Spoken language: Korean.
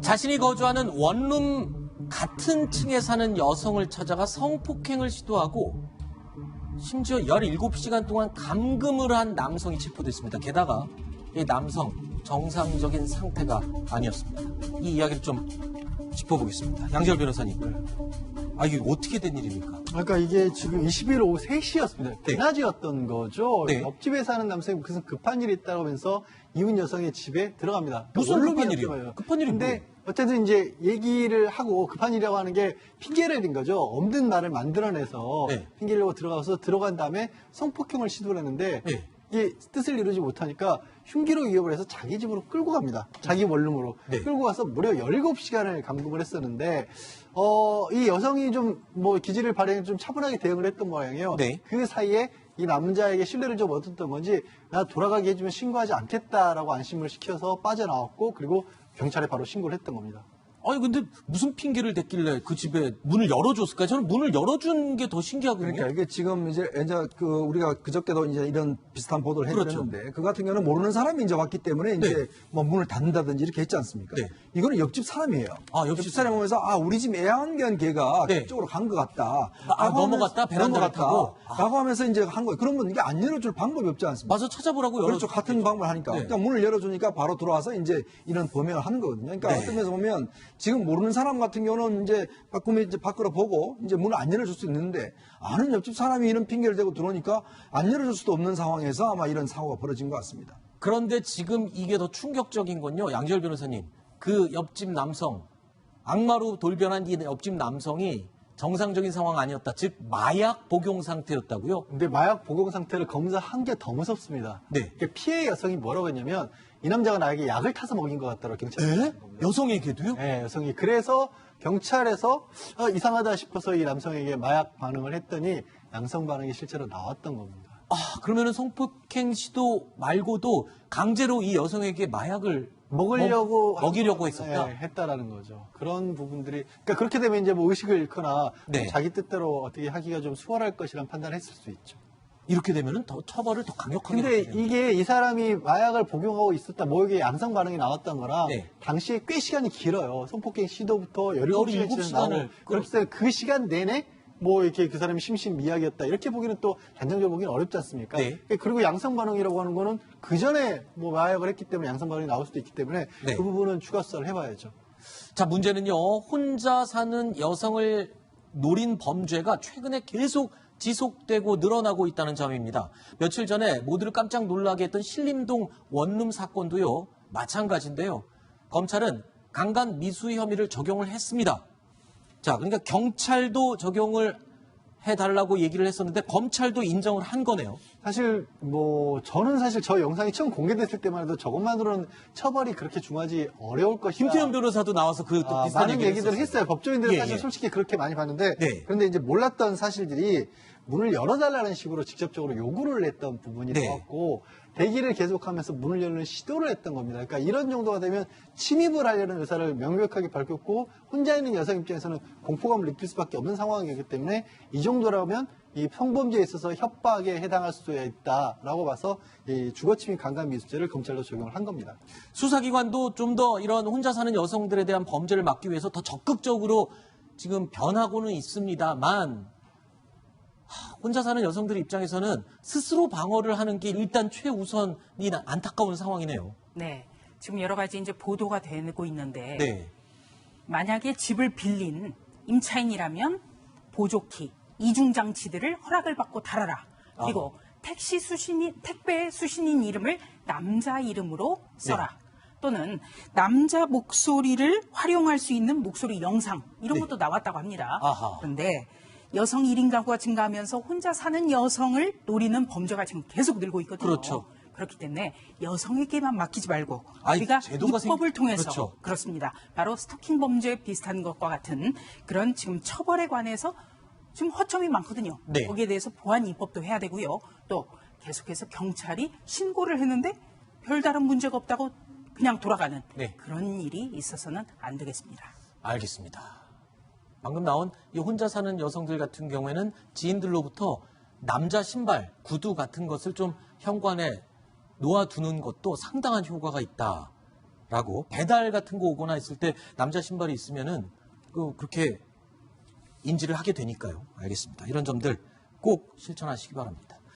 자신이 거주하는 원룸 같은 층에 사는 여성을 찾아가 성폭행을 시도하고 심지어 17시간 동안 감금을 한 남성이 체포됐습니다. 게다가 이 남성 정상적인 상태가 아니었습니다. 이 이야기를 좀 짚어보겠습니다. 양지열 변호사님. 이게 어떻게 된 일입니까? 그러니까 이게 지금 20일 오후 3시였습니다. 네. 대낮이었던 거죠. 네. 옆집에 사는 남성이 무슨 급한 일이 있다고 하면서 이웃 여성의 집에 들어갑니다. 무슨 급한 일이요? 급한 일이 근데 어쨌든 이제 얘기를 하고 급한 일이라고 하는 게 핑계를 댄 거죠. 없는 말을 만들어내서 네. 핑계를 핑계를 들어가서 들어간 다음에 성폭행을 시도를 했는데 네. 이게 뜻을 이루지 못하니까 흉기로 위협을 해서 자기 집으로 끌고 갑니다. 자기 원룸으로. 네. 끌고 가서 무려 17시간을 감금을 했었는데 이 여성이 좀 기지를 발휘해 좀 차분하게 대응을 했던 모양이에요. 네. 그 사이에 이 남자에게 신뢰를 좀 얻었던 건지 나 돌아가게 해주면 신고하지 않겠다라고 안심을 시켜서 빠져나왔고 그리고 경찰에 바로 신고를 했던 겁니다. 근데 무슨 핑계를 댔길래 그 집에 문을 열어줬을까요? 저는 문을 열어준 게 더 신기하거든요. 그러니까 이게 지금 이제 우리가 그저께도 이제 이런 비슷한 보도를 해드렸는데 그렇죠. 그 같은 경우는 모르는 사람이 이제 왔기 때문에 이제 네. 뭐 문을 닫는다든지 이렇게 했지 않습니까? 네. 이거는 옆집 사람이에요. 옆집 사람이 오면서 우리 집 애완견 개가 네. 그쪽으로 간 것 같다. 넘어갔다? 베란다를 타고? 라고 하면서 이제 한 거예요. 그러면 이게 안 열어줄 방법이 없지 않습니까? 맞아, 찾아보라고 그렇죠. 같은 방법을 하니까. 네. 그러니까 문을 열어주니까 바로 들어와서 이제 이런 범행을 하는 거거든요. 그러니까 네. 어떤 면에서 보면 지금 모르는 사람 같은 경우는 이제 밖으로 보고 이제 문을 안 열어줄 수 있는데 아는 옆집 사람이 이런 핑계를 대고 들어오니까 안 열어줄 수도 없는 상황에서 아마 이런 사고가 벌어진 것 같습니다. 그런데 지금 이게 더 충격적인 건요. 양지열 변호사님. 그 옆집 남성, 악마로 돌변한 이 옆집 남성이 정상적인 상황 아니었다. 즉 마약 복용 상태였다고요? 근데 마약 복용 상태를 검사한 게 더 무섭습니다. 네. 피해 여성이 뭐라고 했냐면 이 남자가 나에게 약을 타서 먹인 것 같다고 경찰에 말한 겁니다. 여성에게도요? 네, 여성이. 그래서 경찰에서 이상하다 싶어서 이 남성에게 마약 반응을 했더니 양성 반응이 실제로 나왔던 겁니다. 그러면은 성폭행 시도 말고도 강제로 이 여성에게 마약을 먹이려고 했었다? 네, 했다라는 거죠. 그런 부분들이, 그러니까 그렇게 되면 이제 의식을 잃거나 네. 자기 뜻대로 어떻게 하기가 좀 수월할 것이라는 판단을 했을 수 있죠. 이렇게 되면은 더 처벌을 더 강력하게 근데 받게 됩니다. 이게 이 사람이 마약을 복용하고 있었다, 이게 양성 반응이 나왔던 거라 네. 당시에 꽤 시간이 길어요. 성폭행 시도부터 17시간을 17시간을 그렇기 때문에 그 시간 내내 이렇게 그 사람이 심신미약이었다. 이렇게 보기는 또 단정적으로 보기는 어렵지 않습니까? 네. 그리고 양성 반응이라고 하는 거는 그 전에 마약을 했기 때문에 양성 반응이 나올 수도 있기 때문에 네. 그 부분은 추가 수사를 해봐야죠. 자, 문제는요. 혼자 사는 여성을 노린 범죄가 최근에 계속 지속되고 늘어나고 있다는 점입니다. 며칠 전에 모두를 깜짝 놀라게 했던 신림동 원룸 사건도요. 마찬가지인데요. 검찰은 강간 미수 혐의를 적용을 했습니다. 자, 그러니까 경찰도 적용을 해달라고 얘기를 했었는데 검찰도 인정을 한 거네요. 사실 저는 사실 저 영상이 처음 공개됐을 때만 해도 저것만으로는 처벌이 그렇게 중하지 어려울 것이다. 김태현 변호사도 나와서 그 비슷한 많은 얘기들을 했어요. 법조인들은 예, 사실 예. 솔직히 그렇게 많이 봤는데 네. 그런데 이제 몰랐던 사실들이 문을 열어달라는 식으로 직접적으로 요구를 했던 부분이 네. 나왔고 대기를 계속하면서 문을 열는 시도를 했던 겁니다. 그러니까 이런 정도가 되면 침입을 하려는 의사를 명백하게 밝혔고 혼자 있는 여성 입장에서는 공포감을 느낄 수밖에 없는 상황이기 때문에 이 정도라면 이 성범죄에 있어서 협박에 해당할 수 있다라고 봐서 이 주거침입 강간미수죄를 검찰로 적용을 한 겁니다. 수사기관도 좀 더 이런 혼자 사는 여성들에 대한 범죄를 막기 위해서 더 적극적으로 지금 변하고는 있습니다만 혼자 사는 여성들 입장에서는 스스로 방어를 하는 게 일단 최우선이 안타까운 상황이네요. 네. 지금 여러 가지 이제 보도가 되고 있는데 네. 만약에 집을 빌린 임차인이라면 보조키, 이중장치들을 허락을 받고 달아라. 그리고 택배 수신인 이름을 남자 이름으로 써라. 네. 또는 남자 목소리를 활용할 수 있는 목소리 영상 이런 네. 것도 나왔다고 합니다. 아하. 그런데 여성 1인 가구가 증가하면서 혼자 사는 여성을 노리는 범죄가 지금 계속 늘고 있거든요. 그렇죠. 그렇기 때문에 여성에게만 맡기지 말고 아니, 우리가 제도가 입법을 통해서 그렇죠. 그렇습니다. 바로 스토킹 범죄 비슷한 것과 같은 그런 지금 처벌에 관해서 지금 허점이 많거든요. 네. 거기에 대해서 보완 입법도 해야 되고요. 또 계속해서 경찰이 신고를 했는데 별다른 문제가 없다고 그냥 돌아가는 네. 그런 일이 있어서는 안 되겠습니다. 알겠습니다. 방금 나온 이 혼자 사는 여성들 같은 경우에는 지인들로부터 남자 신발, 구두 같은 것을 좀 현관에 놓아두는 것도 상당한 효과가 있다. 라고 배달 같은 거 오거나 했을 때 남자 신발이 있으면은 그렇게 인지를 하게 되니까요. 알겠습니다. 이런 점들 꼭 실천하시기 바랍니다.